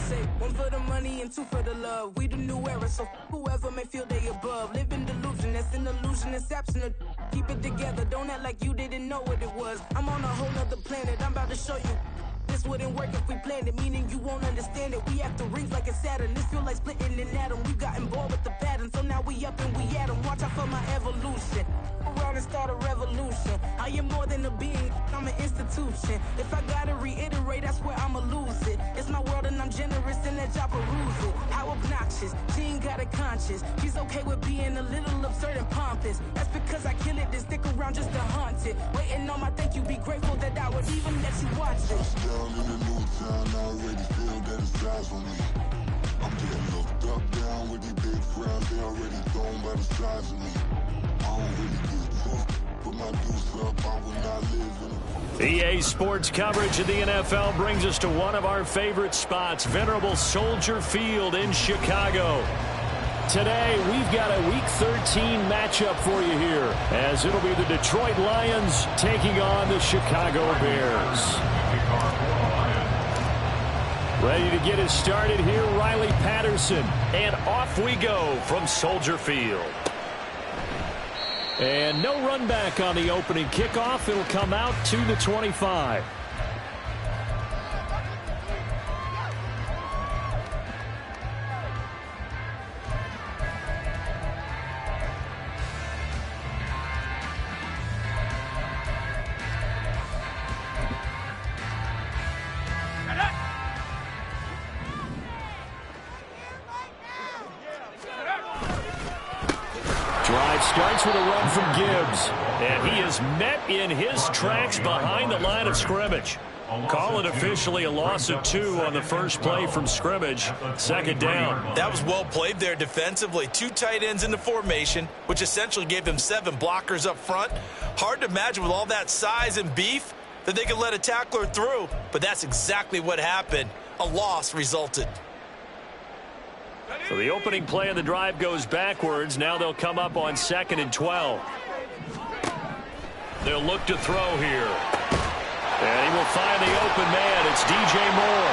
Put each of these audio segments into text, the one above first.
say one for the money and two for the love. We the new era, so whoever may feel they above. Live in delusion, that's an illusion, it's absent. Keep it together, don't act like you didn't know what it was. I'm on a whole nother planet, I'm about to show you. This wouldn't work if we planned it, meaning you won't understand it. We after rings like a Saturn, this feel like splitting an atom. We got involved with the pattern, so now we up and we at 'em. Watch out for my evolution. Around and start a revolution. I am more than a being, I'm an institution. If I gotta reiterate, that's where I'ma lose it. It's my world and I'm generous and that job peruse it. How obnoxious, she ain't got a conscience. She's okay with being a little absurd and pompous. That's because I kill it, then stick around just to haunt it. Waiting on my thank you, be grateful that I would even let you watch it. Touchdown in the new town, I already feel that it's eyes on me. I'm getting looked up, down with these big frowns, they already thrown by the size of me. I don't really give a fuck, put my deuce up, I will not live in a... EA Sports coverage of the NFL brings us to one of our favorite spots, venerable Soldier Field in Chicago. Today, we've got a Week 13 matchup for you here, as it'll be the Detroit Lions taking on the Chicago Bears. Ready to get us started here, Riley Patterson. And off we go from Soldier Field. And no run back on the opening kickoff. It'll come out to the 25. Starts with a run from Gibbs, and he is met in his tracks behind the line of scrimmage. Call it officially a loss of 2 on the first play from scrimmage. Second down. That was well played there defensively. 2 tight ends in the formation, which essentially gave them 7 blockers up front. Hard to imagine with all that size and beef that they could let a tackler through, but that's exactly what happened. A loss resulted. So the opening play of the drive goes backwards. Now they'll come up on 2nd and 12. They'll look to throw here. And he will find the open man. It's DJ Moore.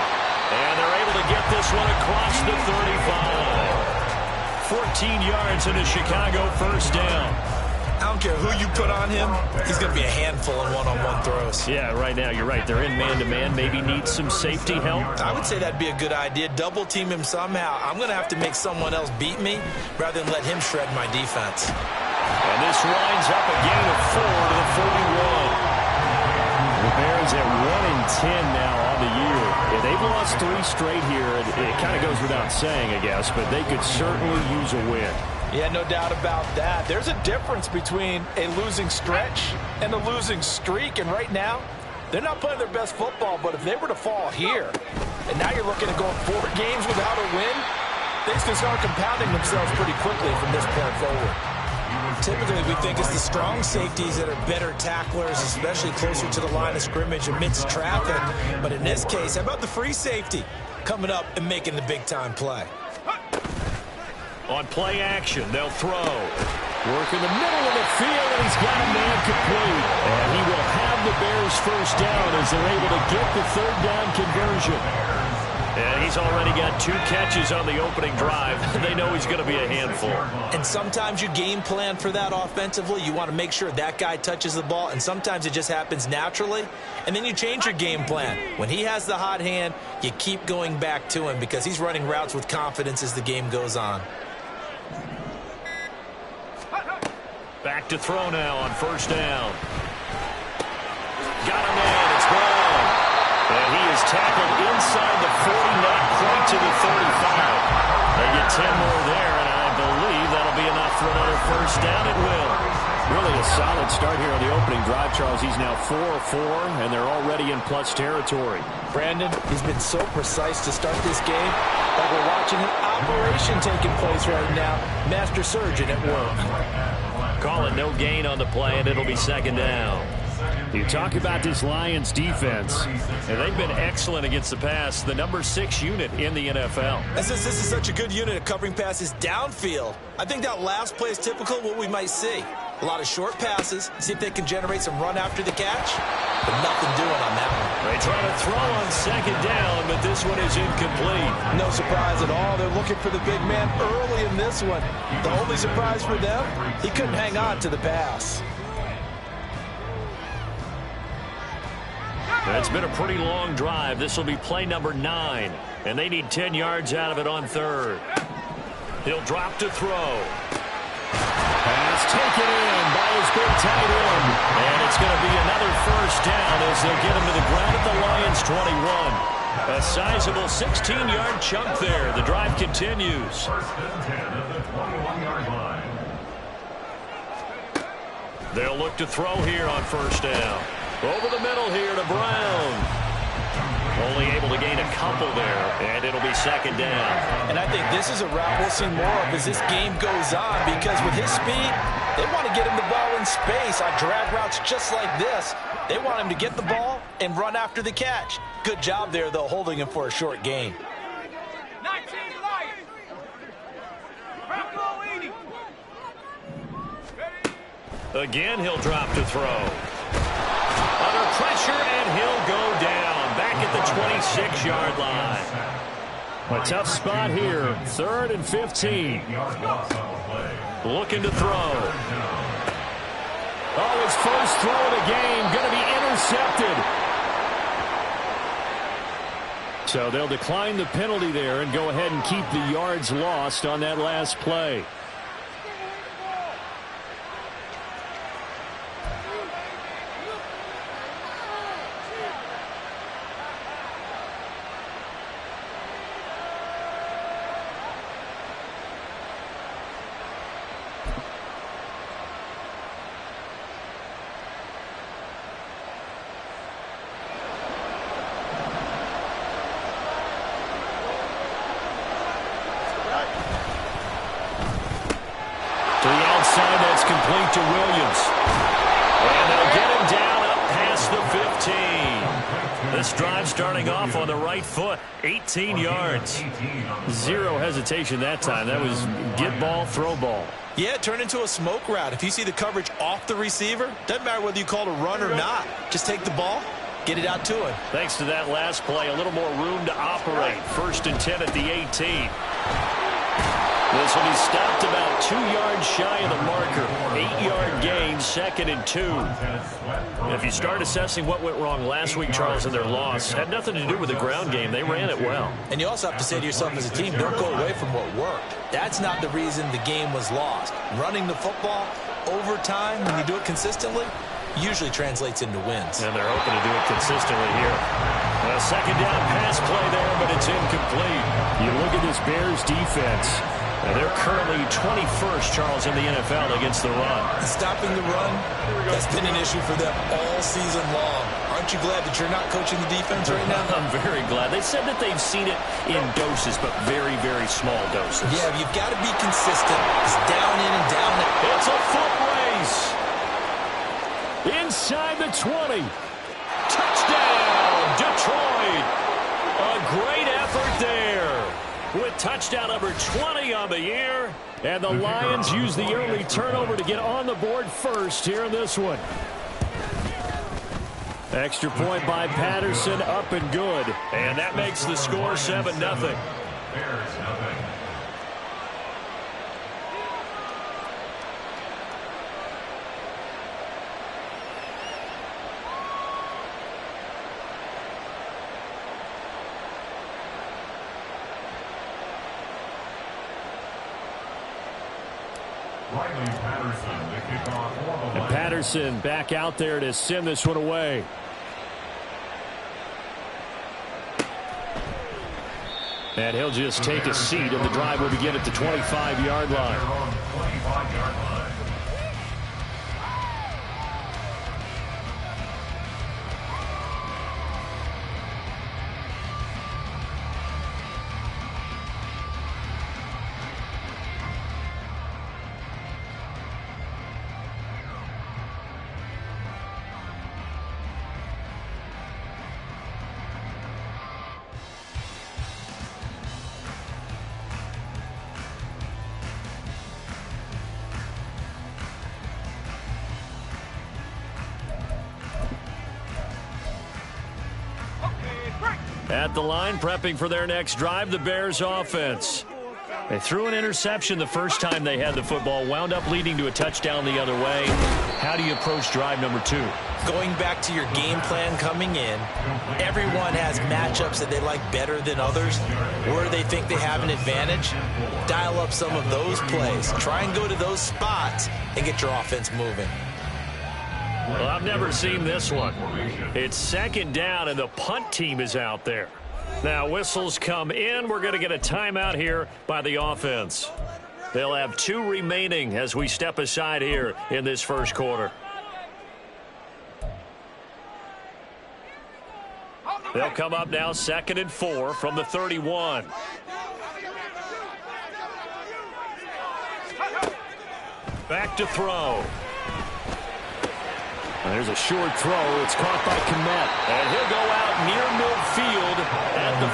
And they're able to get this one across the 35. 14 yards and a Chicago first down. I don't care who you put on him, he's going to be a handful in one-on-one throws. Yeah, right now, you're right. They're in man-to-man. Maybe need some safety help. I would say that'd be a good idea. Double team him somehow. I'm going to have to make someone else beat me rather than let him shred my defense. And this winds up a gain of 4 to the 41. The Bears at 1-10 now on the year. Yeah, they've lost 3 straight here. It kind of goes without saying, I guess, but they could certainly use a win. Yeah, no doubt about that. There's a difference between a losing stretch and a losing streak, and right now, they're not playing their best football, but if they were to fall here, and now you're looking at going 4 games without a win, things can start compounding themselves pretty quickly from this point forward. Typically, we think it's the strong safeties that are better tacklers, especially closer to the line of scrimmage amidst traffic. But in this case, how about the free safety coming up and making the big-time play? On play action, they'll throw. Work in the middle of the field, and he's got a man complete. And he will have the Bears first down as they're able to get the 3rd down conversion. And he's already got 2 catches on the opening drive. They know he's going to be a handful. And sometimes you game plan for that offensively. You want to make sure that guy touches the ball, and sometimes it just happens naturally. And then you change your game plan. When he has the hot hand, you keep going back to him because he's running routes with confidence as the game goes on. Back to throw now on first down. Got a man. It's gone. And he is tackled inside the 40, not quite to the 35. They get 10 more there, and I believe that'll be enough for another first down. It will. Really a solid start here on the opening drive, Charles. He's now 4 of 4, and they're already in plus territory. Brandon, he's been so precise to start this game, but we're watching an operation taking place right now. Master surgeon at work. Call it no gain on the play, and it'll be 2nd down. You talk about this Lions defense, and they've been excellent against the pass, the number 6 unit in the NFL. And since this is such a good unit at covering passes downfield, I think that last play is typical of what we might see. A lot of short passes. See if they can generate some run after the catch. But nothing doing on that one. They try to throw on second down, but this one is incomplete. No surprise at all. They're looking for the big man early in this one. The only surprise for them, he couldn't hang on to the pass. It's been a pretty long drive. This will be play number 9, and they need 10 yards out of it on third. He'll drop to throw. Pass taken in by his big tight end. And it's going to be another first down as they'll get him to the ground at the Lions' 21. A sizable 16-yard chunk there. The drive continues. They'll look to throw here on first down. Over the middle here to Brown. Only able to gain a couple there, and it'll be second down. And I think this is a route we'll see more of as this game goes on, because with his speed, they want to get him the ball in space on drag routes just like this. They want him to get the ball and run after the catch. Good job there, though, holding him for a short gain. 19 Lions. Bravo 80. Again, he'll drop to throw. Under pressure, and he'll go down. Back at the 26-yard line. A tough spot here. 3rd and 15. Looking to throw. Oh, his first throw of the game going to be intercepted. So they'll decline the penalty there and go ahead and keep the yards lost on that last play. That's complete to Williams. And they'll get him down up past the 15. This drive starting off on the right foot. 18 yards. Zero hesitation that time. That was get ball, throw ball. Yeah, it turned into a smoke route. If you see the coverage off the receiver, doesn't matter whether you call it a run or not. Just take the ball, get it out to him. Thanks to that last play, a little more room to operate. 1st and 10 at the 18. This one, he stopped about 2 yards shy of the marker. 8-yard gain, 2nd and 2. And if you start assessing what went wrong last week, Charles, in their loss, had nothing to do with the ground game. They ran it well. And you also have to say to yourself as a team, don't go away from what worked. That's not the reason the game was lost. Running the football over time, when you do it consistently, usually translates into wins. And they're hoping to do it consistently here. A second down pass play there, but it's incomplete. You look at this Bears defense. They're currently 21st, Charles, in the NFL against the run. Stopping the run, that's been an issue for them all season long. Aren't you glad that you're not coaching the defense right now? I'm very glad. They said that they've seen it in doses, but very, very small doses. Yeah, you've got to be consistent. It's down in and down in. It's a foot race. Inside the 20. Touchdown, Detroit. A great effort there. With touchdown number 20 on the year. And the Lions use the early turnover to get on the board first here in this one. Extra point by Patterson, up and good. And that makes the score 7-0. And Patterson back out there to send this one away. And he'll just take a seat, and the drive will begin at the 25-yard line. At the line, prepping for their next drive, the Bears offense. They threw an interception the first time they had the football, wound up leading to a touchdown the other way. How do you approach drive number 2? Going back to your game plan coming in, everyone has matchups that they like better than others, where they think they have an advantage. Dial up some of those plays. Try and go to those spots and get your offense moving. Well, I've never seen this one. It's second down, and the punt team is out there. Now, whistles come in. We're going to get a timeout here by the offense. They'll have 2 remaining as we step aside here in this first quarter. They'll come up now 2nd and 4 from the 31. Back to throw. There's a short throw. It's caught by Kmet. And he'll go out near midfield at the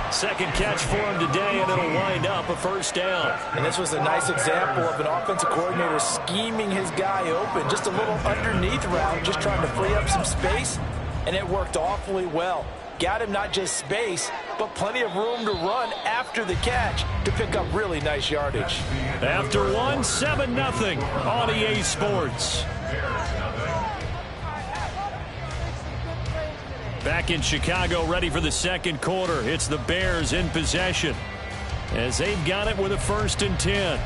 49. Second catch for him today, and it'll wind up a first down. And this was a nice example of an offensive coordinator scheming his guy open. Just a little underneath route, just trying to free up some space, and it worked awfully well. Got him not just space, but plenty of room to run after the catch to pick up really nice yardage. After 1, 7-0 on EA Sports. Back in Chicago, ready for the second quarter. It's the Bears in possession as they've got it with a 1st and 10.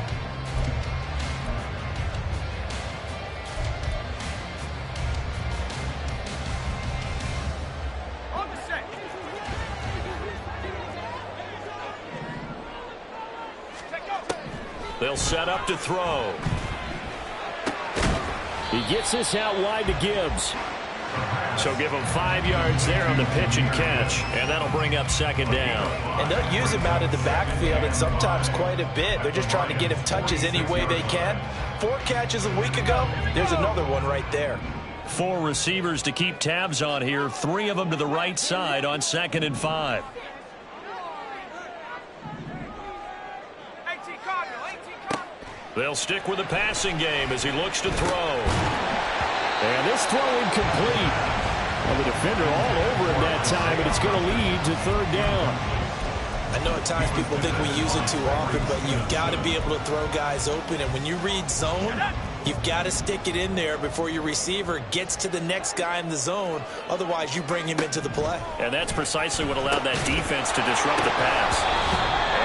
They'll set up to throw. He gets this out wide to Gibbs. So give him 5 yards there on the pitch and catch, and that'll bring up 2nd down. And they'll use him out of the backfield, and sometimes quite a bit. They're just trying to get him touches any way they can. 4 catches a week ago. There's another one right there. 4 receivers to keep tabs on here. 3 of them to the right side on 2nd and 5. They'll stick with the passing game as he looks to throw. And this throw incomplete. And the defender all over him that time, and it's going to lead to 3rd down. I know at times people think we use it too often, but you've got to be able to throw guys open. And when you read zone, you've got to stick it in there before your receiver gets to the next guy in the zone. Otherwise, you bring him into the play. And that's precisely what allowed that defense to disrupt the pass.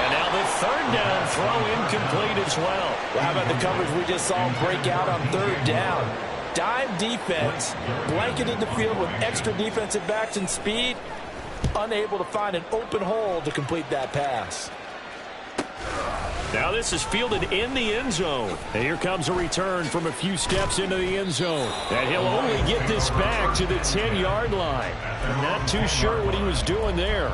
And now the 3rd down throw incomplete as well. How about the coverage we just saw break out on 3rd down? Dime defense, blanketed the field with extra defensive backs and speed, unable to find an open hole to complete that pass. Now this is fielded in the end zone. And here comes a return from a few steps into the end zone. And he'll only get this back to the 10-yard line. Not too sure what he was doing there.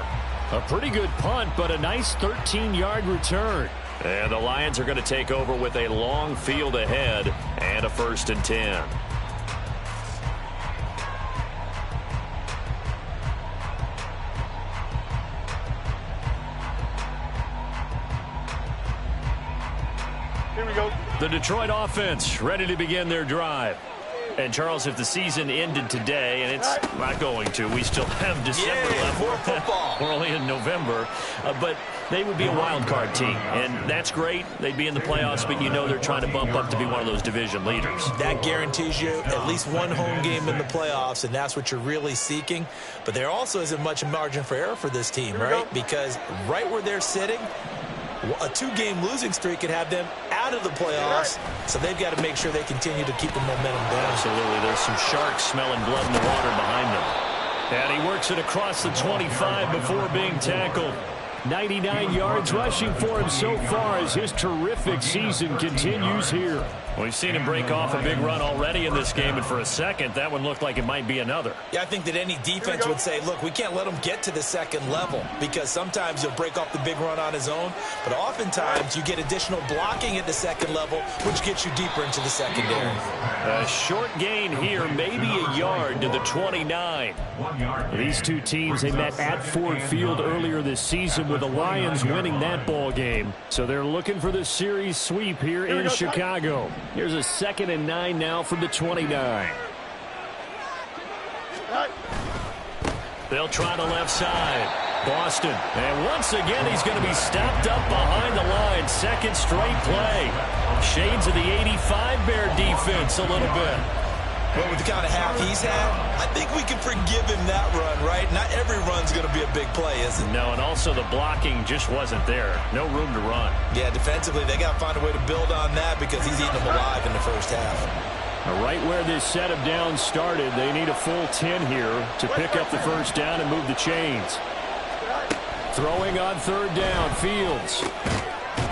A pretty good punt, but a nice 13-yard return. And the Lions are going to take over with a long field ahead and a 1st and 10. Here we go. The Detroit offense ready to begin their drive. And, Charles, if the season ended today, and it's not going to, we still have December left. More football. We're only in November. But they would be a wild card team, and that's great. They'd be in the playoffs, but you know they're trying to bump up to be one of those division leaders. That guarantees you at least one home game in the playoffs, and that's what you're really seeking. But there also isn't much margin for error for this team, right? Because right where they're sitting, a 2-game losing streak could have them out of the playoffs, so they've got to make sure they continue to keep the momentum going. Absolutely. There's some sharks smelling blood in the water behind them. And he works it across the 25 before being tackled. 99 yards rushing for him so far as his terrific season continues here. We've seen him break off a big run already in this game, and for a second, that one looked like it might be another. Yeah, I think that any defense would say, look, we can't let him get to the second level, because sometimes he'll break off the big run on his own, but oftentimes you get additional blocking at the second level, which gets you deeper into the secondary. A short gain here, maybe a yard to the 29. These two teams, they met at Ford Field earlier this season with the Lions winning that ball game. So they're looking for the series sweep here in Chicago. Here's a 2nd and 9 now from the 29. They'll try the left side. Boston. And once again, he's going to be stopped up behind the line. Second straight play. Shades of the 85 Bear defense a little bit. Well, with the kind of half he's had, I think we can forgive him that run, right? Not every run's going to be a big play, is it? No, and also the blocking just wasn't there. No room to run. Yeah, defensively, they got to find a way to build on that because he's eating them alive in the first half. Right where this set of downs started, they need a full 10 here to pick up the first down and move the chains. Throwing on third down, Fields.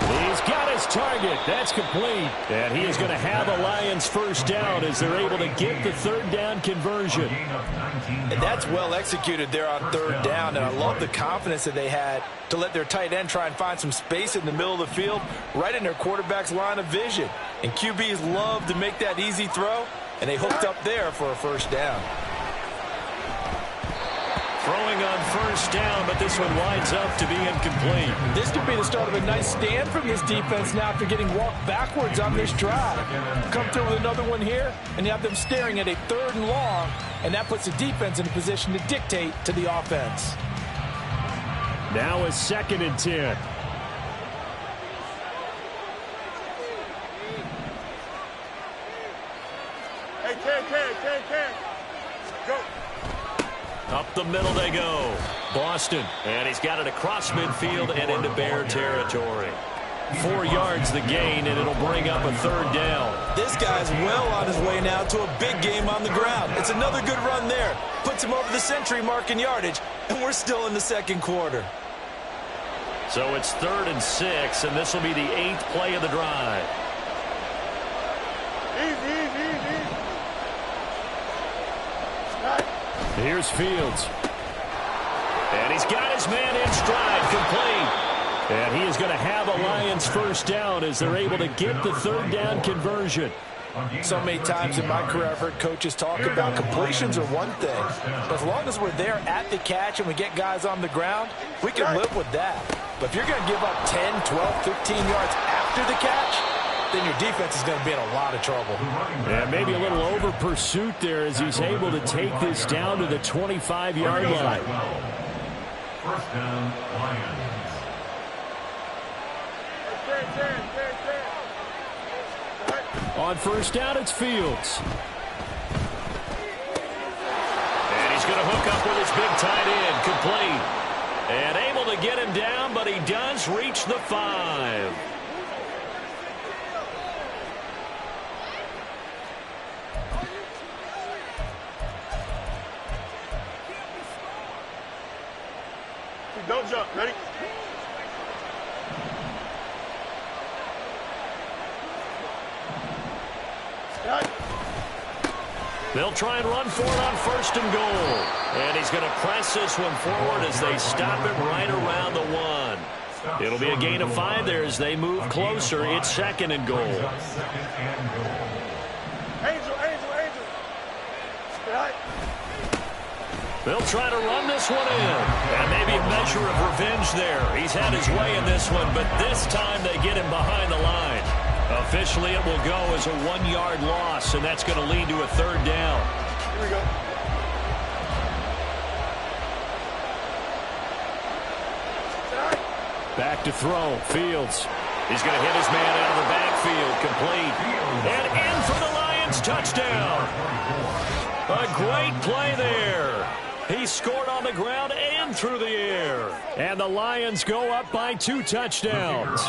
He's got his target. That's complete. And he is going to have a Lions first down as they're able to get the third down conversion. And that's well executed there on third down. And I love the confidence that they had to let their tight end try and find some space in the middle of the field, right in their quarterback's line of vision. And QBs love to make that easy throw, and they hooked up there for a first down. Throwing on first down, but this one winds up to be incomplete. This could be the start of a nice stand from this defense now after getting walked backwards on this drive. Come through with another one here, and you have them staring at a 3rd and long, and that puts the defense in a position to dictate to the offense. Now a 2nd and 10. Hey, Ken. Go. Up the middle they go. Boston. And he's got it across midfield and into Bear territory. 4 yards the gain, and it'll bring up a 3rd down. This guy's well on his way now to a big game on the ground. It's another good run there. Puts him over the century mark in yardage, and we're still in the 2nd quarter. So it's 3rd and 6, and this will be the 8th play of the drive. Easy. Here's Fields. And he's got his man in stride, complete. And he is going to have a Lions first down as they're able to get the 3rd down conversion. So many times in my career I've heard coaches talk about completions are one thing. But as long as we're there at the catch and we get guys on the ground, we can live with that. But if you're going to give up 10, 12, 15 yards after the catch, then your defense is going to be in a lot of trouble. Yeah, maybe a little over pursuit there as he's able to take this down to the 25-yard line. First down, Lions. On first down, it's Fields. And he's going to hook up with his big tight end, complete. And able to get him down, but he does reach the 5. Don't jump. Ready? They'll try and run for it on 1st and goal. And he's going to press this one forward as they stop it right around the 1. It'll be a gain of 5 there as they move closer. It's 2nd and goal. Angel. Right. They'll try to run this one in. And maybe a measure of revenge there. He's had his way in this one, but this time they get him behind the line. Officially, it will go as a 1-yard loss, and that's going to lead to a 3rd down. Here we go. Back to throw. Fields. He's going to hit his man out of the backfield. Complete. And in for the Lions touchdown. A great play there. He scored on the ground and through the air. And the Lions go up by 2 touchdowns.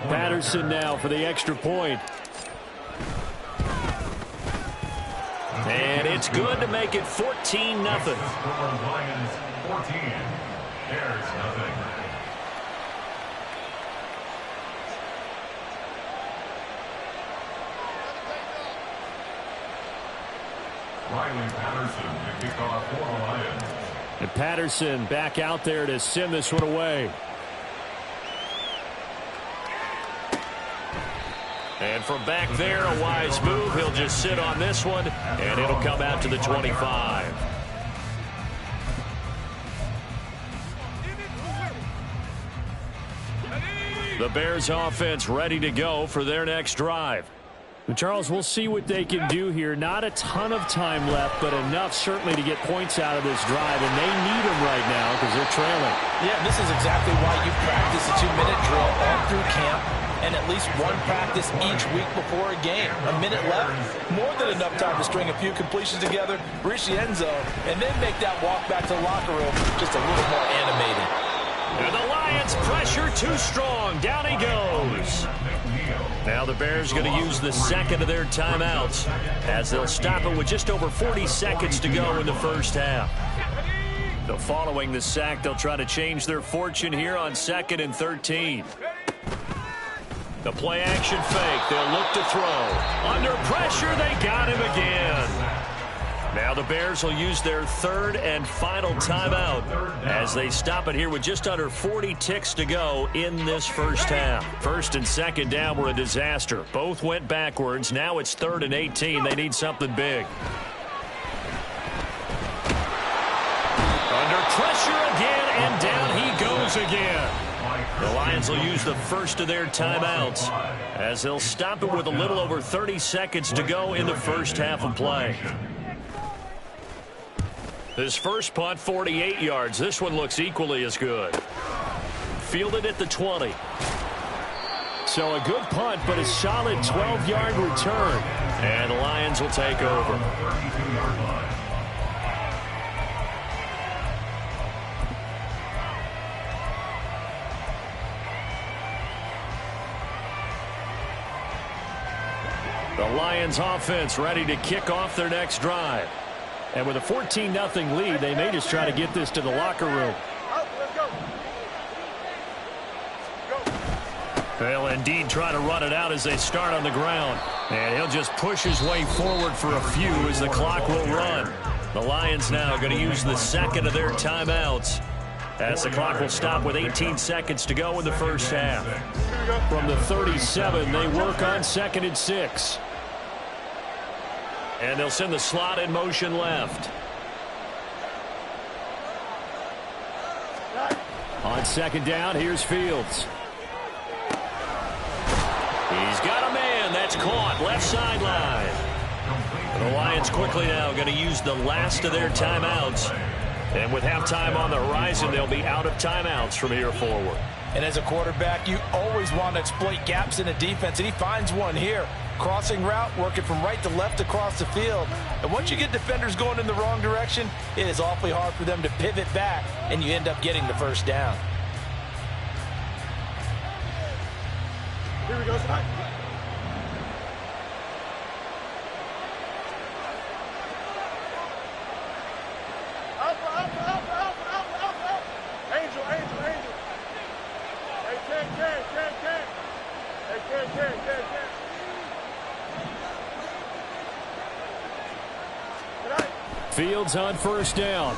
Patterson now for the extra point. And it's good to make it 14-0. Lions 14, Bears nothing. Riley Patterson to kick off for the Lions. And Patterson back out there to send this one away. And from back there, a wise move. He'll just sit on this one, and it'll come out to the 25. The Bears offense ready to go for their next drive. Charles, we'll see what they can do here. Not a ton of time left, but enough certainly to get points out of this drive, and they need them right now because they're trailing. Yeah, this is exactly why you practice a 2-minute drill all through camp and at least one practice each week before a game. A minute left, more than enough time to string a few completions together, reach the end zone, and then make that walk back to the locker room just a little more animated. And the Lions pressure too strong. Down he goes. Now the Bears going to use the second of their timeouts as they'll stop it with just over 40 seconds to go in the first half. So following the sack, they'll try to change their fortune here on 2nd and 13. The play action fake. They'll look to throw. Under pressure, they got him again. Now the Bears will use their 3rd and final timeout as they stop it here with just under 40 ticks to go in this first half. 1st and 2nd down were a disaster. Both went backwards. Now it's 3rd and 18. They need something big. Under pressure again, and down he goes again. The Lions will use the first of their timeouts as they'll stop it with a little over 30 seconds to go in the first half of play. This first punt, 48 yards. This one looks equally as good. Fielded at the 20. So a good punt, but a solid 12-yard return. And the Lions will take over. The Lions offense ready to kick off their next drive. And with a 14-0 lead, they may just try to get this to the locker room. They'll indeed try to run it out as they start on the ground. And he'll just push his way forward for a few as the clock will run. The Lions now going to use the second of their timeouts as the clock will stop with 18 seconds to go in the first half. From the 37, they work on 2nd and 6. And they'll send the slot in motion left. On 2nd down, here's Fields. He's got a man. That's caught. Left sideline. The Lions quickly now going to use the last of their timeouts. And with halftime on the horizon, they'll be out of timeouts from here forward. And as a quarterback, you always want to exploit gaps in the defense, and he finds one here. Crossing route, working from right to left across the field. And once you get defenders going in the wrong direction, it is awfully hard for them to pivot back, and you end up getting the first down. Here we go, Scott. Angel. Hey, Ken. Hey, Ken. Fields on 1st down.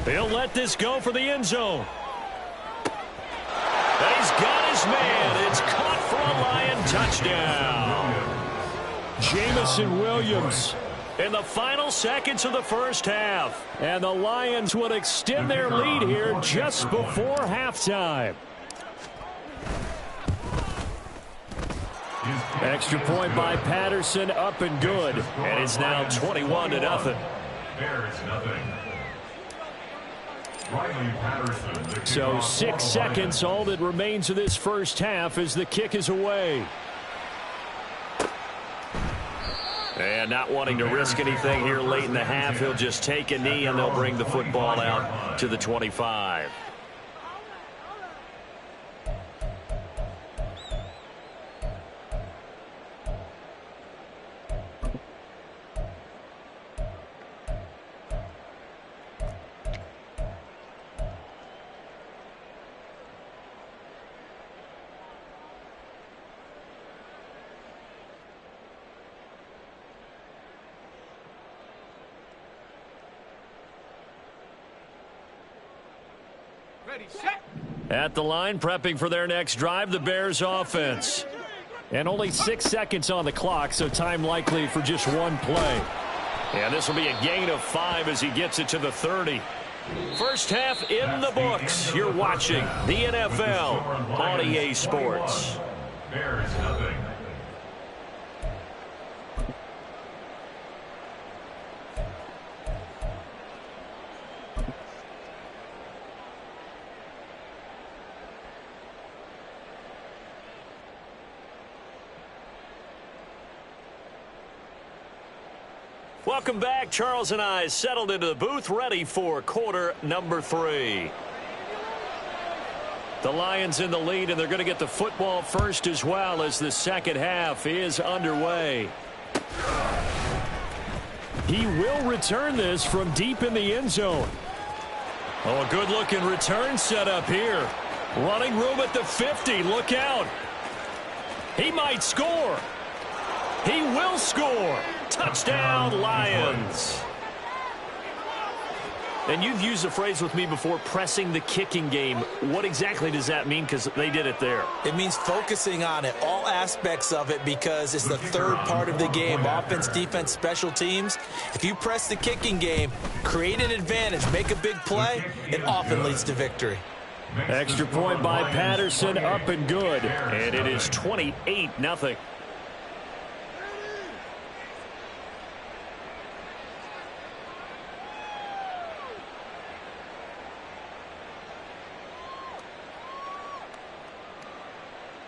He'll let this go for the end zone. He's got his man. It's caught for a Lion touchdown. Jamison Williams in the final seconds of the first half. And the Lions would extend their lead here just before halftime. Extra point by Patterson, up and good. And it's now 21-0. Bears nothing. So 6 seconds, all that remains of this first half as the kick is away. And not wanting to risk anything here late in the half, he'll just take a knee and they'll bring the football out to the 25. At the line, prepping for their next drive, the Bears offense. And only 6 seconds on the clock, so time likely for just one play. And this will be a gain of 5 as he gets it to the 30. First half in the books. You're watching the NFL on EA Sports. Bears nothing. Welcome back. Charles and I settled into the booth, ready for quarter number 3. The Lions in the lead, and they're going to get the football first as well as the second half is underway. He will return this from deep in the end zone. Oh, a good-looking return set up here. Running room at the 50. Look out. He might score. He will score. Touchdown, Lions. And you've used the phrase with me before, pressing the kicking game. What exactly does that mean? Because they did it there. It means focusing on it, all aspects of it, because it's the third part of the game. Offense, defense, special teams. If you press the kicking game, create an advantage, make a big play, it often leads to victory. Extra point by Patterson, up and good. And it is 28-0.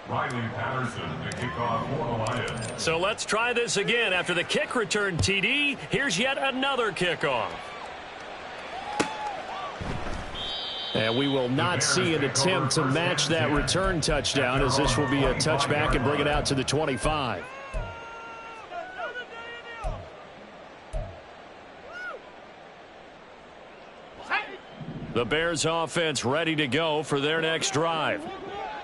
Riley Patterson, the kickoff for the Lions. So let's try this again. After the kick return TD, here's yet another kickoff. And we will not see an attempt to match that return touchdown, as this will be a touchback and bring it out to the 25. The Bears offense ready to go for their next drive.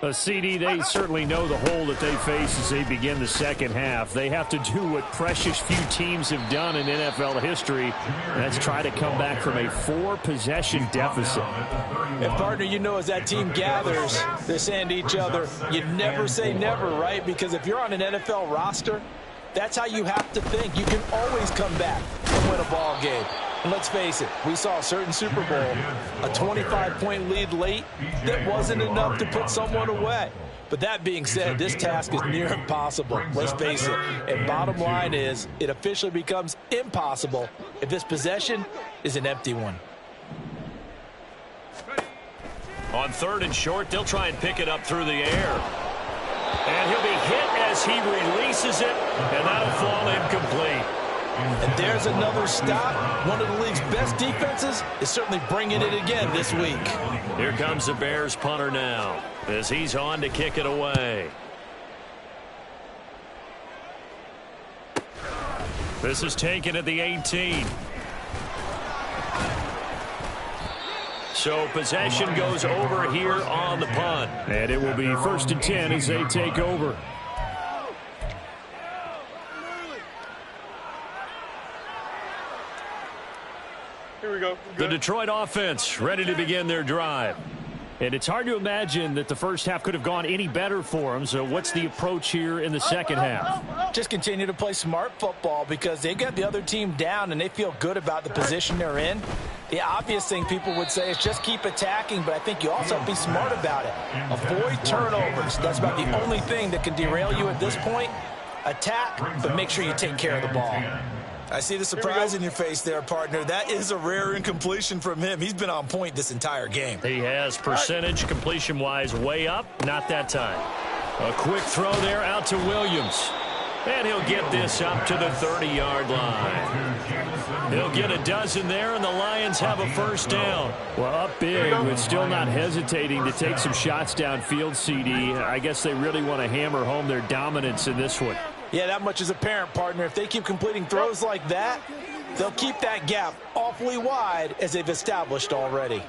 A CD, they certainly know the hole that they face as they begin the second half. They have to do what precious few teams have done in NFL history. That's try to come back from a 4-possession deficit. And, partner, you know, as that team gathers, they're saying to each other, you never say never, right? Because if you're on an NFL roster, that's how you have to think. You can always come back and win a ball game. And let's face it, we saw a certain Super Bowl, a 25-point lead late that wasn't enough to put someone away. But that being said, this task is near impossible. Let's face it. And bottom line is, it officially becomes impossible if this possession is an empty one. On 3rd and short, they'll try and pick it up through the air. And he'll be hit as he releases it, and that'll fall incomplete. And there's another stop. One of the league's best defenses is certainly bringing it again this week. Here comes the Bears punter now as he's on to kick it away. This is taken at the 18. So possession goes over here on the punt. And it will be 1st and 10 as they take over. Here we go. The Detroit offense ready to begin their drive. And it's hard to imagine that the first half could have gone any better for them. So what's the approach here in the second half? Just continue to play smart football because they got the other team down and they feel good about the position they're in. The obvious thing people would say is just keep attacking, but I think you also have to be smart about it. Avoid turnovers. That's about the only thing that can derail you at this point. Attack, but make sure you take care of the ball. I see the surprise in your face there, partner. That is a rare incompletion from him. He's been on point this entire game. He has percentage completion-wise way up. Not that time. A quick throw there out to Williams. And he'll get this up to the 30-yard line. He'll get a dozen there, and the Lions have a first down. Well, up big, but still not hesitating to take some shots downfield, CD. I guess they really want to hammer home their dominance in this one. Yeah, that much is apparent, partner. If they keep completing throws like that, they'll keep that gap awfully wide as they've established already.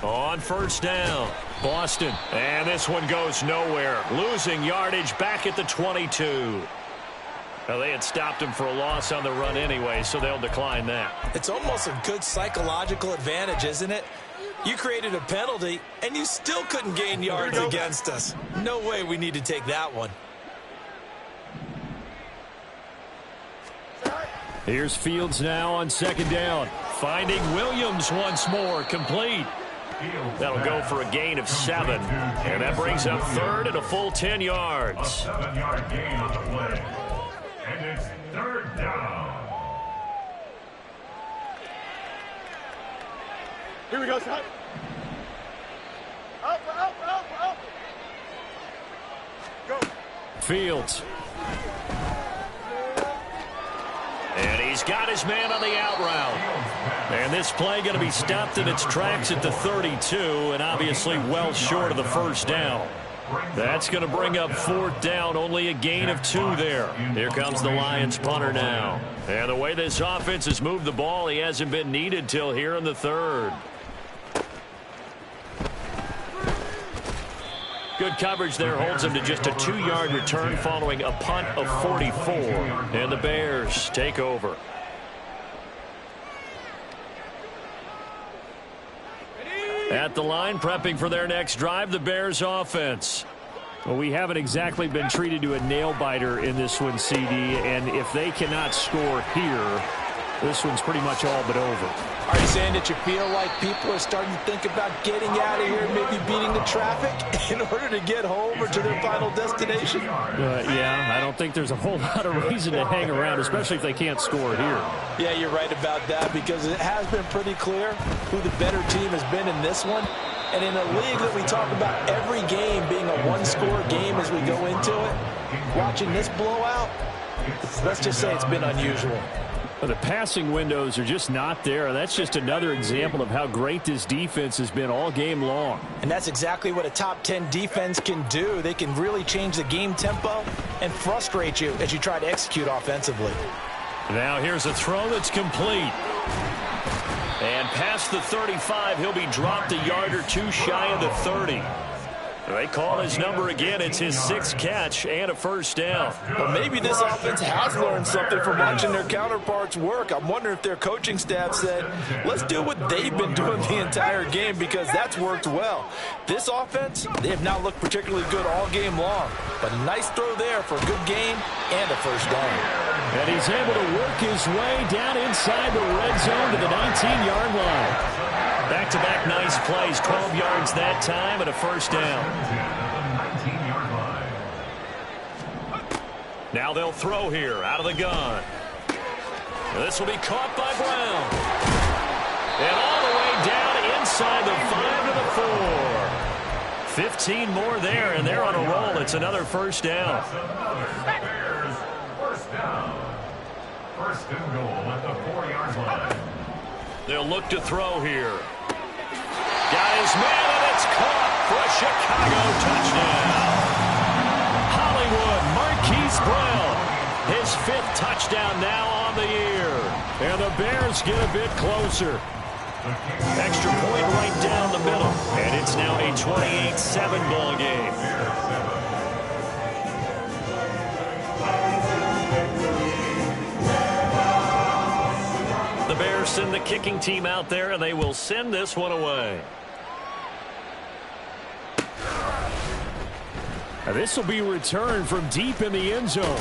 On first down, Boston. And this one goes nowhere. Losing yardage back at the 22. Well, they had stopped him for a loss on the run anyway, so they'll decline that. It's almost a good psychological advantage, isn't it? You created a penalty, and you still couldn't gain yards against us. No way we need to take that one. Here's Fields now on second down. Finding Williams once more, complete. That'll go for a gain of 7. And that brings up 3rd and a full 10 yards. A 7-yard gain on the play. And it's 3rd down. Here we go, son. Up. Go. Fields. He's got his man on the out route. And this play going to be stopped in its tracks at the 32, and obviously well short of the first down. That's going to bring up fourth down, only a gain of 2 there. Here comes the Lions punter now. And the way this offense has moved the ball, he hasn't been needed till here in the third. Good coverage there holds him to just a 2-yard return following a punt of 44. And the Bears take over. At the line, prepping for their next drive, the Bears offense. Well, we haven't exactly been treated to a nail-biter in this one, CD, and if they cannot score here, this one's pretty much all but over. Are you saying that you feel like people are starting to think about getting out of here, maybe beating the traffic in order to get home or to their final destination? Yeah, I don't think there's a whole lot of reason to hang around, especially if they can't score here. Yeah, you're right about that, because it has been pretty clear who the better team has been in this one. And in a league that we talk about every game being a one-score game as we go into it, watching this blowout, let's just say it's been unusual. But the passing windows are just not there. That's just another example of how great this defense has been all game long. And that's exactly what a top 10 defense can do. They can really change the game tempo and frustrate you as you try to execute offensively. Now here's a throw that's complete. And past the 35, he'll be dropped a yard or 2 shy of the 30. They call his number again. It's his 6th catch and a first down. Well, maybe this offense has learned something from watching their counterparts work. I'm wondering if their coaching staff said, let's do what they've been doing the entire game, because that's worked well. This offense, they have not looked particularly good all game long. But a nice throw there for a good gain and a first down. And he's able to work his way down inside the red zone to the 19-yard line. Back-to-back nice plays, 12 yards that time and a first down. Now they'll throw here out of the gun. This will be caught by Brown. And all the way down inside the 5 to the 4. 15 more there, and they're on a roll. It's another first down. First down. First and goal at the 4-yard line. They'll look to throw here. Got his man, and it's caught for a Chicago touchdown. Hollywood Marquise Brown, his 5th touchdown now on the year. And the Bears get a bit closer. Extra point right down the middle. And it's now a 28-7 ball game. The Bears send the kicking team out there, and they will send this one away. Now this will be returned from deep in the end zone.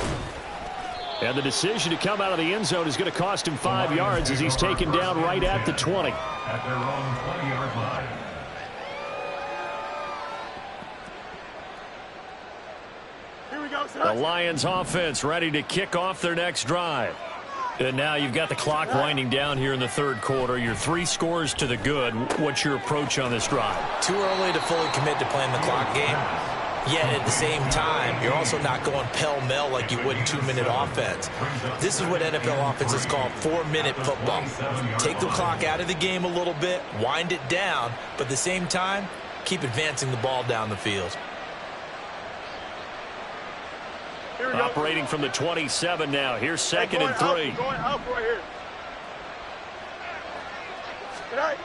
And the decision to come out of the end zone is going to cost him 5 yards as he's taken down right at the 20. At their own 20-yard line. Here we go, The Lions offense ready to kick off their next drive. And now you've got the clock winding down here in the third quarter. You're 3 scores to the good. What's your approach on this drive? Too early to fully commit to playing the clock game. Yet at the same time, you're also not going pell-mell like you would in 2-minute offense. This is what NFL offenses call 4-minute football. Take the clock out of the game a little bit, wind it down, but at the same time, keep advancing the ball down the field. Operating from the 27 now. Here's 2nd and 3. Going up right here. Right.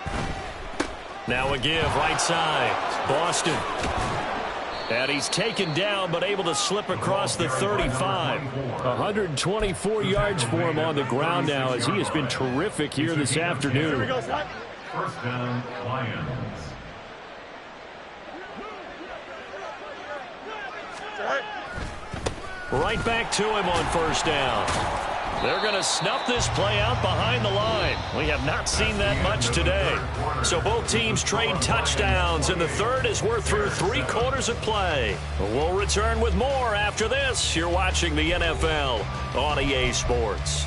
Now a give right side. Boston. And he's taken down but able to slip across the 35. 124 yards for him on the ground now as he has been terrific here this afternoon. Here we go, son. First down, Lions. Right back to him on first down. They're going to snuff this play out behind the line. We have not seen that much today. So both teams trade touchdowns, and the third as we're through 3 quarters of play. We'll return with more after this. You're watching the NFL on EA Sports.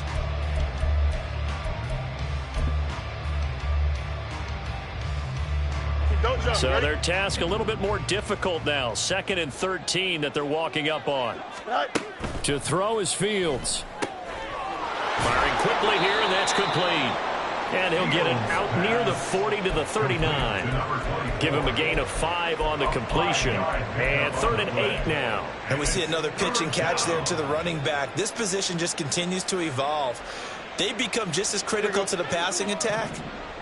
So their task a little bit more difficult now. 2nd and 13 that they're walking up on. To throw is Fields. Firing quickly here, and that's complete. And he'll get it out near the 40 to the 39. Give him a gain of 5 on the completion. And 3rd and 8 now. And we see another pitch and catch there to the running back. This position just continues to evolve. They become just as critical to the passing attack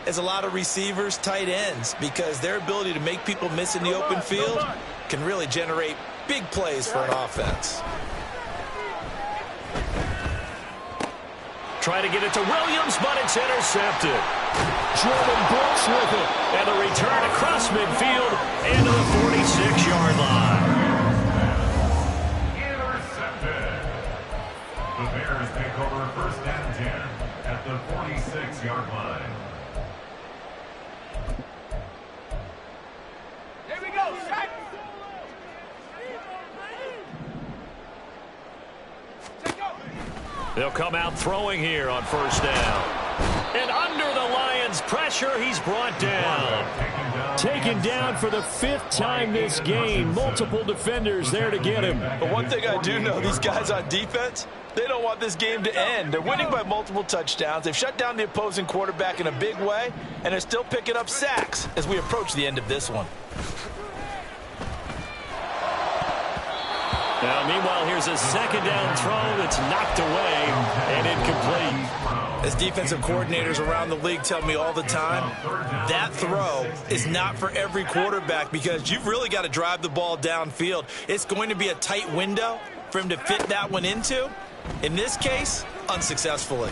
as a lot of receivers, tight ends, because their ability to make people miss in the open field can really generate big plays for an offense. Try to get it to Williams, but it's intercepted. Jordan Brooks with it. And the return across midfield into the 46-yard line. Intercepted. The Bears take over 1st and 10 at the 46-yard line. Here we go, sack. They'll come out throwing here on 1st down. And under the Lions' pressure, he's brought down. Taken down for the 5th time this game. Multiple defenders there to get him. But one thing I do know, these guys on defense, they don't want this game to end. They're winning by multiple touchdowns. They've shut down the opposing quarterback in a big way, and they're still picking up sacks as we approach the end of this one. Now, meanwhile, here's a 2nd down throw that's knocked away and incomplete. As defensive coordinators around the league tell me all the time, that throw is not for every quarterback because you've really got to drive the ball downfield. It's going to be a tight window for him to fit that one into. In this case, unsuccessfully.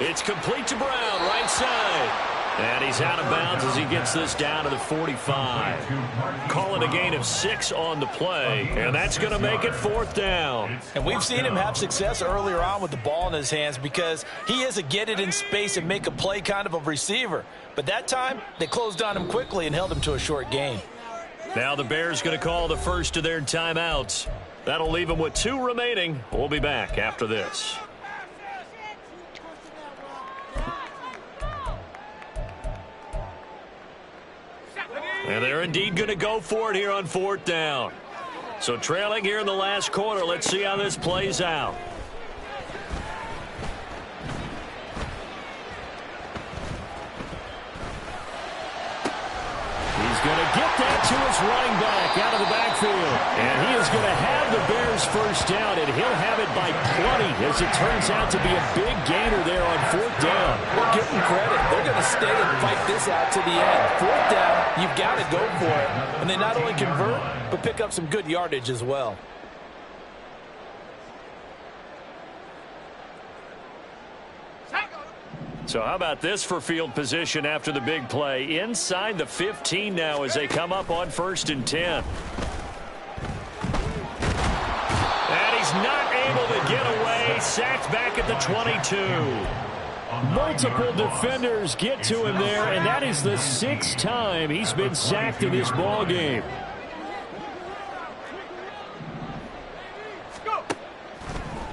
It's complete to Brown, right side. And he's out of bounds as he gets this down to the 45. Call it a gain of 6 on the play, and that's going to make it 4th down. And we've seen him have success earlier on with the ball in his hands because he is a get it in space and make a play kind of a receiver. But that time, they closed on him quickly and held him to a short gain. Now the Bears going to call the first of their timeouts. That'll leave them with 2 remaining. We'll be back after this. And they're indeed going to go for it here on 4th down. So trailing here in the last quarter. Let's see how this plays out. He's going to get that to his running back out of the backfield. And he is going to have the Bears 1st down, and he'll have it by 20 as it turns out to be a big gainer there on 4th down. Well, give them credit. They're going to stay and fight this out to the end. 4th down, you've got to go for it. And they not only convert, but pick up some good yardage as well. So how about this for field position after the big play? Inside the 15 now as they come up on 1st and 10. And he's not able to get away. Sacked back at the 22. Multiple defenders get to him there, and that is the 6th time he's been sacked in this ball game.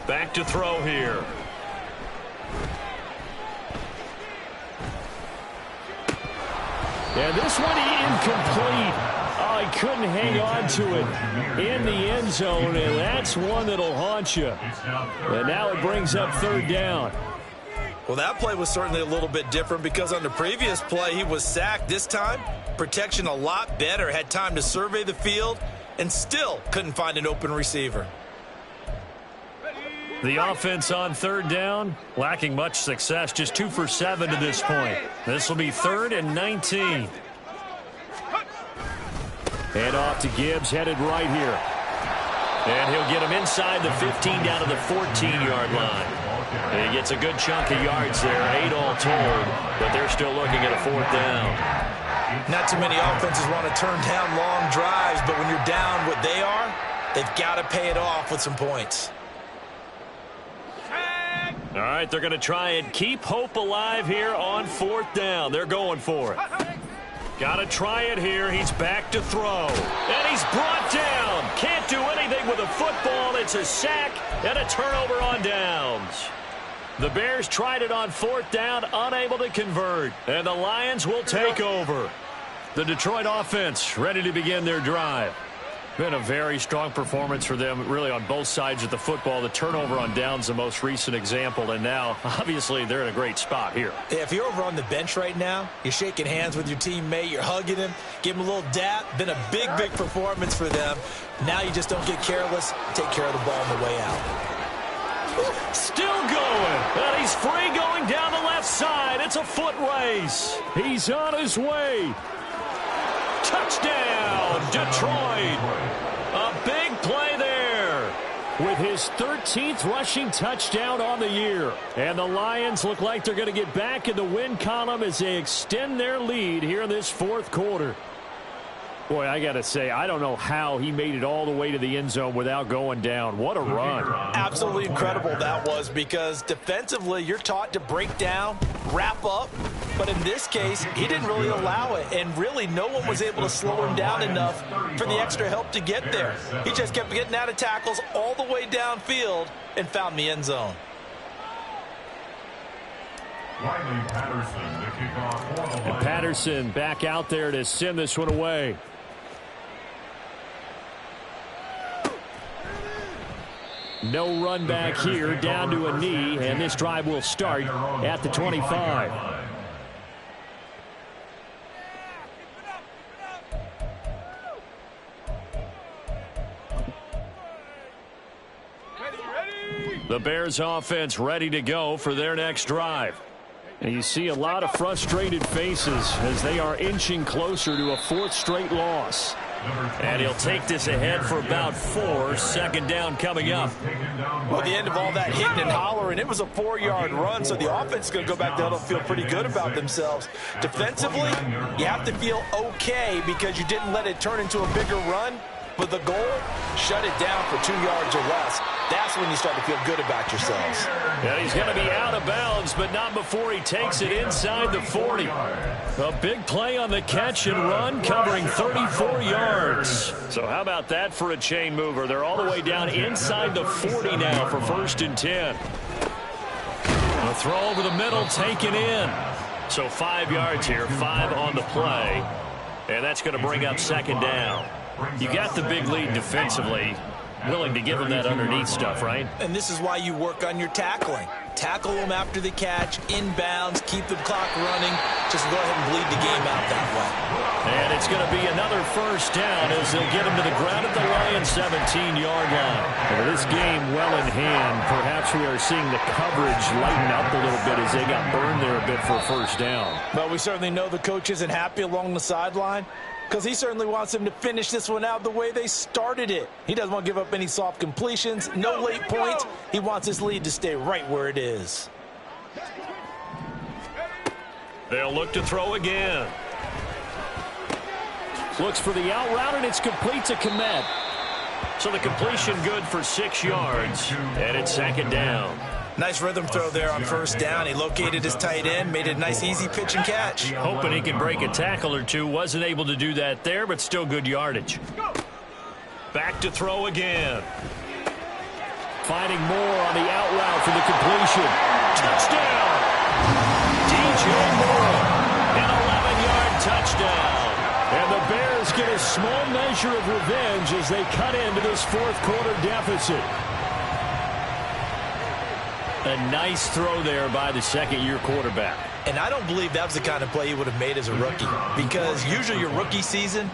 Back to throw here. And this one incomplete. Oh, he couldn't hang on to it in the end zone, and that's one that'll haunt you. And now it brings up 3rd down. Well, that play was certainly a little bit different because on the previous play, he was sacked. This time, protection a lot better. Had time to survey the field and still couldn't find an open receiver. The offense on 3rd down, lacking much success, just 2 for 7 to this point. This will be 3rd and 19. Hand off to Gibbs, headed right here. And he'll get him inside the 15 down to the 14-yard line. And he gets a good chunk of yards there, 8 all told, but they're still looking at a 4th down. Not too many offenses want to turn down long drives, but when you're down what they are, they've got to pay it off with some points. All right, they're going to try and keep hope alive here on 4th down. They're going for it. Got to try it here. He's back to throw. And he's brought down. Can't do anything with a football. It's a sack and a turnover on downs. The Bears tried it on 4th down, unable to convert. And the Lions will take over. The Detroit offense ready to begin their drive. Been a very strong performance for them, really, on both sides of the football. The turnover on downs, the most recent example, and now, obviously, they're in a great spot here. If you're over on the bench right now, you're shaking hands with your teammate, you're hugging him, give him a little dap. Been a big, big performance for them. Now you just don't get careless. Take care of the ball on the way out. Still going, and he's free going down the left side. It's a foot race. He's on his way. Touchdown, Detroit. A big play there with his 13th rushing touchdown on the year. And the Lions look like they're going to get back in the win column as they extend their lead here in this fourth quarter. Boy, I got to say, I don't know how he made it all the way to the end zone without going down. What a run. Absolutely incredible that was, because defensively you're taught to break down, wrap up. But in this case, he didn't really allow it. And really, no one was able to slow him down enough for the extra help to get there. He just kept getting out of tackles all the way downfield and found the end zone. Riley Patterson, the kickoff for the And Lions. Patterson back out there to send this one away. No run back here, down to a knee, and this drive will start at the 25. The Bears offense ready to go for their next drive. And you see a lot of frustrated faces as they are inching closer to a fourth straight loss. And he'll take this ahead for about 4. Second down coming up. Well, the end of all that hitting and hollering, it was a 4-yard run, so the offense is going to go back there and feel pretty good about themselves. Defensively, you have to feel okay because you didn't let it turn into a bigger run. But the goal, shut it down for 2 yards or less. That's when you start to feel good about yourselves. And he's going to be out of bounds, but not before he takes it inside the 40. A big play on the catch and run, covering 34 yards. So how about that for a chain mover? They're all the way down inside the 40 now for 1st and 10. A throw over the middle, taken in. So 5 yards here, 5 on the play. And that's going to bring up 2nd down. You got the big lead defensively. Willing to give them that underneath stuff, right? And this is why you work on your tackling. Tackle them after the catch, inbounds, keep the clock running. Just go ahead and bleed the game out that way. And it's going to be another 1st down as they'll get him to the ground at the Lions' 17-yard line. And with this game well in hand, perhaps we are seeing the coverage lighten up a little bit as they got burned there a bit for a 1st down. But we certainly know the coach isn't happy along the sideline, because he certainly wants them to finish this one out the way they started it. He doesn't want to give up any soft completions, no late points. He wants his lead to stay right where it is. They'll look to throw again. Looks for the out route, and it's complete to Kmet. So the completion good for 6 yards, and it's 2nd down. Nice rhythm throw there on 1st down. He located his tight end, made it a nice easy pitch and catch. Hoping he can break a tackle or two. Wasn't able to do that there, but still good yardage. Back to throw again. Finding more on the out route for the completion. Touchdown! DJ Moore, an 11-yard touchdown. And the Bears get a small measure of revenge as they cut into this fourth quarter deficit. A nice throw there by the second-year quarterback. And I don't believe that was the kind of play he would have made as a rookie, because usually your rookie season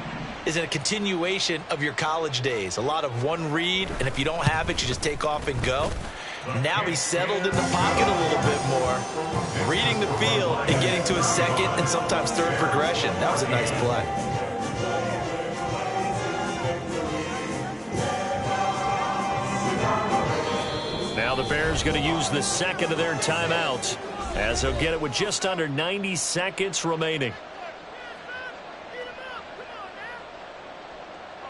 is a continuation of your college days. A lot of one read, and if you don't have it, you just take off and go. Now he's settled in the pocket a little bit more, reading the field and getting to his second and sometimes third progression. That was a nice play. Now the Bears going to use the second of their timeouts as they'll get it with just under 90 seconds remaining.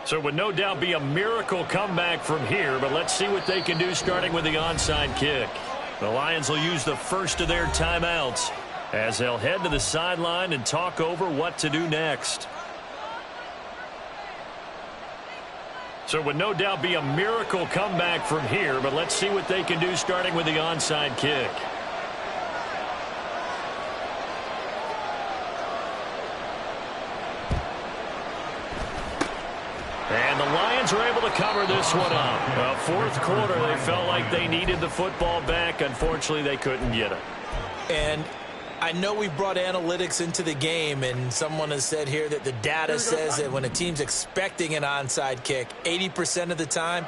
So it would no doubt be a miracle comeback from here, but let's see what they can do starting with the onside kick. The Lions will use the first of their timeouts as they'll head to the sideline and talk over what to do next. So it would no doubt be a miracle comeback from here, but let's see what they can do starting with the onside kick. And the Lions Eagles are able to cover this one up. Well, fourth quarter, they felt like they needed the football back. Unfortunately, they couldn't get it. And I know we brought analytics into the game, and someone has said here that the data says that when a team's expecting an onside kick, 80% of the time,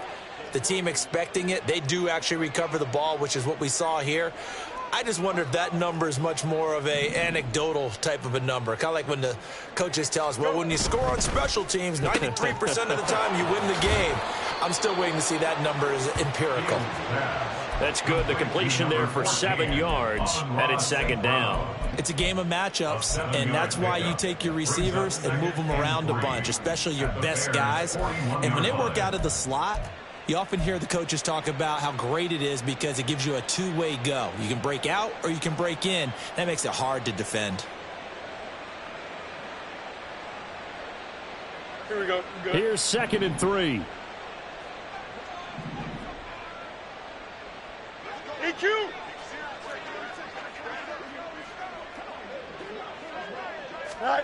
the team expecting it, they do actually recover the ball, which is what we saw here. I just wonder if that number is much more of a anecdotal type of a number. Kind of like when the coaches tell us, well, when you score on special teams, 93% of the time you win the game. I'm still waiting to see that number is empirical. That's good. The completion there for 7 yards, and it's second down. It's a game of matchups, and that's why you take your receivers and move them around a bunch, especially your best guys. And when they work out of the slot, you often hear the coaches talk about how great it is because it gives you a two-way go. You can break out or you can break in. That makes it hard to defend. Here we go. Here's 2nd and 3. EQ! All right.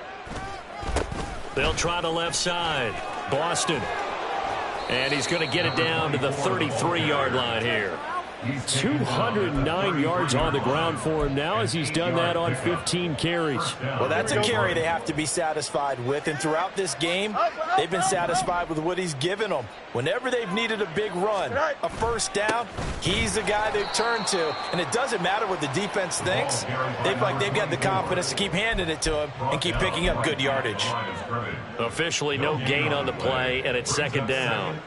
They'll try the left side. Boston. And he's going to get it down to the 33-yard line here. 209 yards on the ground for him now as he's done that on 15 carries. Well, that's a carry they have to be satisfied with. And throughout this game, they've been satisfied with what he's given them. Whenever they've needed a big run, a first down, he's the guy they've turned to. And it doesn't matter what the defense thinks. They've got the confidence to keep handing it to him and keep picking up good yardage. Officially no gain on the play, and it's second down.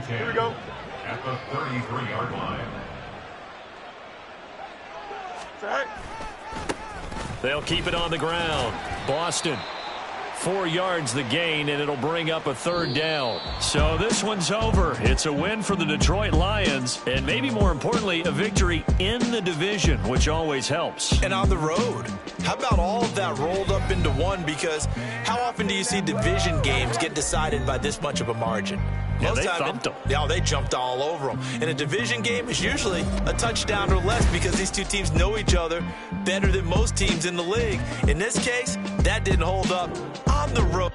Here we go. At the 33-yard line. All right. They'll keep it on the ground. Boston, 4 yards the gain, and it'll bring up a third down. So this one's over. It's a win for the Detroit Lions, and maybe more importantly, a victory in the division, which always helps. And on the road. How about all of that rolled up into one? Because how often do you see division games get decided by this much of a margin? Yeah, they thumped them. Yeah, they jumped all over them. And a division game is usually a touchdown or less because these two teams know each other better than most teams in the league. In this case, that didn't hold up on the road.